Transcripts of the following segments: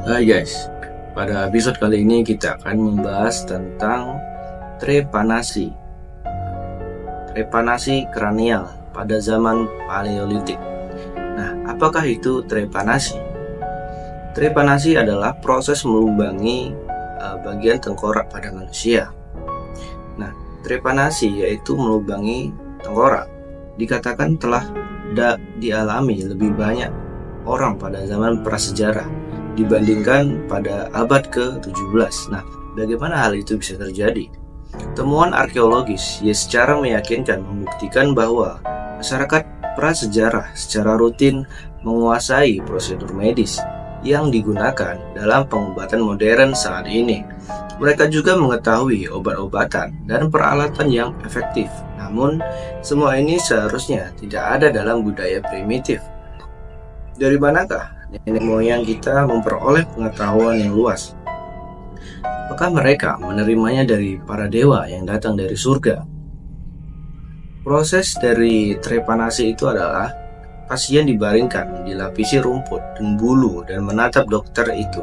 Hai guys, pada episode kali ini kita akan membahas tentang trepanasi. Trepanasi kranial pada zaman Paleolitik. Nah, apakah itu trepanasi? Trepanasi adalah proses melubangi bagian tengkorak pada manusia. Nah, trepanasi yaitu melubangi tengkorak. Dikatakan telah dialami lebih banyak orang pada zaman prasejarah dibandingkan pada abad ke-17. Nah, bagaimana hal itu bisa terjadi? Temuan arkeologis secara meyakinkan membuktikan bahwa masyarakat prasejarah secara rutin menguasai prosedur medis yang digunakan dalam pengobatan modern saat ini. Mereka juga mengetahui obat-obatan dan peralatan yang efektif. Namun, semua ini seharusnya tidak ada dalam budaya primitif. Dari manakah nenek moyang kita memperoleh pengetahuan yang luas? Apakah mereka menerimanya dari para dewa yang datang dari surga? Proses dari trepanasi itu adalah pasien dibaringkan, dilapisi rumput dan bulu dan menatap dokter itu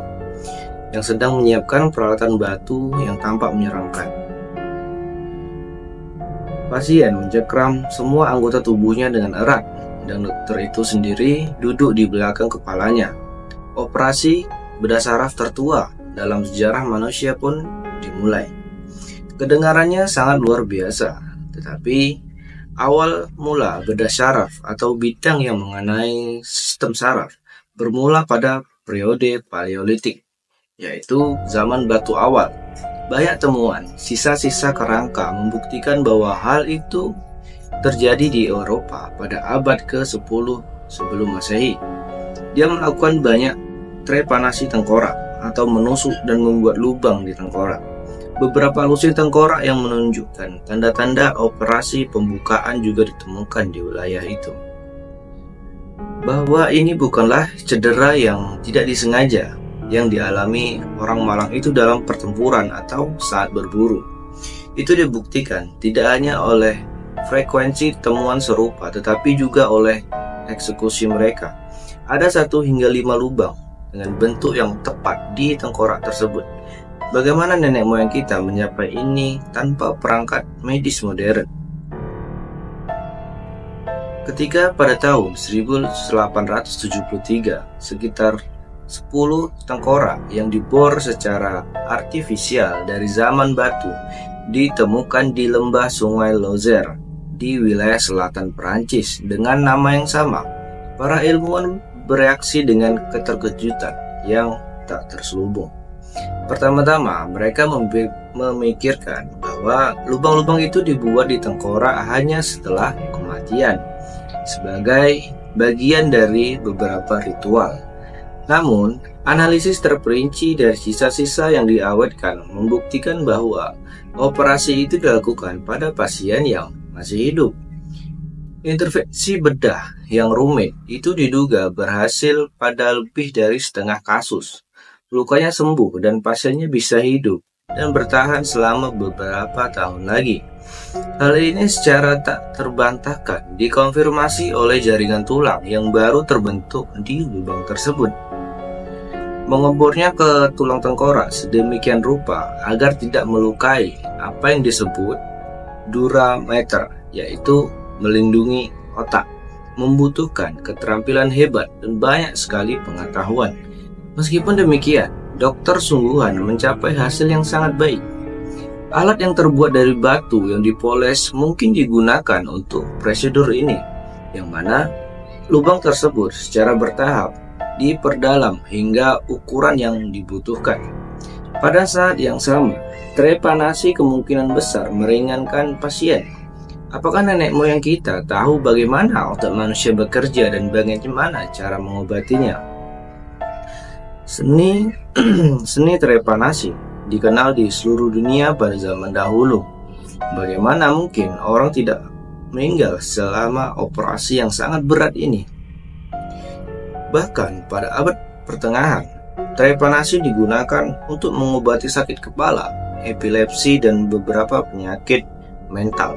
yang sedang menyiapkan peralatan batu yang tampak menyeramkan. Pasien mencekram semua anggota tubuhnya dengan erat dan dokter itu sendiri duduk di belakang kepalanya. Operasi bedah saraf tertua dalam sejarah manusia pun dimulai. Kedengarannya sangat luar biasa, tetapi awal mula bedah saraf atau bidang yang mengenai sistem saraf bermula pada periode Paleolitik, yaitu zaman batu awal. Banyak temuan sisa-sisa kerangka membuktikan bahwa hal itu terjadi di Eropa pada abad ke-10 sebelum Masehi. Dia melakukan banyak trepanasi tengkorak atau menusuk dan membuat lubang di tengkorak. Beberapa lusin tengkorak yang menunjukkan tanda-tanda operasi pembukaan juga ditemukan di wilayah itu. Bahwa ini bukanlah cedera yang tidak disengaja yang dialami orang Malang itu dalam pertempuran atau saat berburu. Itu dibuktikan tidak hanya oleh frekuensi temuan serupa, tetapi juga oleh eksekusi mereka. Ada 1 hingga 5 lubang dengan bentuk yang tepat di tengkorak tersebut. Bagaimana nenek moyang kita mencapai ini tanpa perangkat medis modern? Ketika pada tahun 1873, sekitar 10 tengkorak yang dibor secara artifisial dari zaman batu ditemukan di lembah Sungai Lozère di wilayah selatan Perancis dengan nama yang sama. Para ilmuwan bereaksi dengan keterkejutan yang tak terselubung. Pertama-tama mereka memikirkan bahwa lubang-lubang itu dibuat di tengkorak hanya setelah kematian sebagai bagian dari beberapa ritual. Namun, analisis terperinci dari sisa-sisa yang diawetkan membuktikan bahwa operasi itu dilakukan pada pasien yang masih hidup. Intervensi bedah yang rumit itu diduga berhasil pada lebih dari setengah kasus. Lukanya sembuh dan pasiennya bisa hidup dan bertahan selama beberapa tahun lagi. Hal ini secara tak terbantahkan dikonfirmasi oleh jaringan tulang yang baru terbentuk di lubang tersebut. Mengebornya ke tulang tengkorak sedemikian rupa agar tidak melukai apa yang disebut durameter, yaitu melindungi otak, membutuhkan keterampilan hebat dan banyak sekali pengetahuan. Meskipun demikian, dokter sungguhan mencapai hasil yang sangat baik. Alat yang terbuat dari batu yang dipoles mungkin digunakan untuk prosedur ini, yang mana lubang tersebut secara bertahap diperdalam hingga ukuran yang dibutuhkan. Pada saat yang sama, trepanasi kemungkinan besar meringankan pasien. Apakah nenek moyang kita tahu bagaimana otak manusia bekerja dan bagaimana cara mengobatinya? Seni trepanasi dikenal di seluruh dunia pada zaman dahulu. Bagaimana mungkin orang tidak meninggal selama operasi yang sangat berat ini? Bahkan pada abad pertengahan, trepanasi digunakan untuk mengobati sakit kepala, epilepsi, dan beberapa penyakit mental.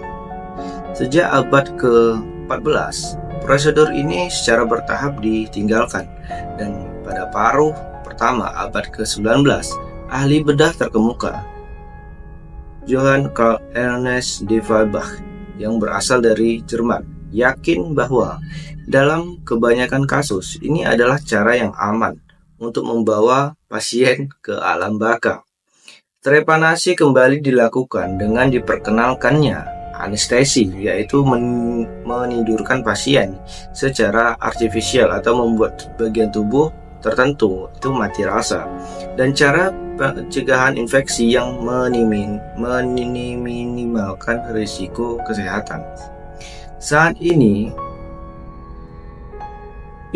Sejak abad ke-14, prosedur ini secara bertahap ditinggalkan dan pada paruh pertama abad ke-19, ahli bedah terkemuka Johann Karl Ernst de Weibach yang berasal dari Jerman yakin bahwa dalam kebanyakan kasus ini adalah cara yang aman untuk membawa pasien ke alam baka. Trepanasi kembali dilakukan dengan diperkenalkannya anestesi, yaitu menidurkan pasien secara artifisial atau membuat bagian tubuh tertentu itu mati rasa, dan cara pencegahan infeksi yang meminimalkan risiko kesehatan. Saat ini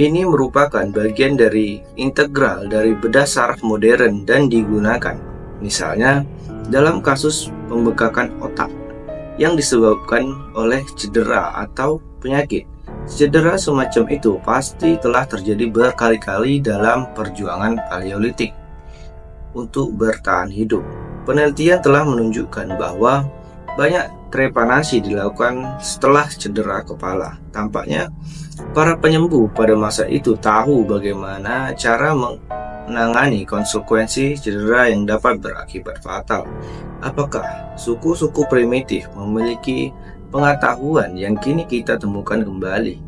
merupakan bagian dari integral dari bedah saraf modern dan digunakan, misalnya dalam kasus pembekakan otak yang disebabkan oleh cedera atau penyakit. Cedera semacam itu pasti telah terjadi berkali-kali dalam perjuangan Paleolitik untuk bertahan hidup. Penelitian telah menunjukkan bahwa banyak trepanasi dilakukan setelah cedera kepala. Tampaknya para penyembuh pada masa itu tahu bagaimana cara menangani konsekuensi cedera yang dapat berakibat fatal. Apakah suku-suku primitif memiliki pengetahuan yang kini kita temukan kembali?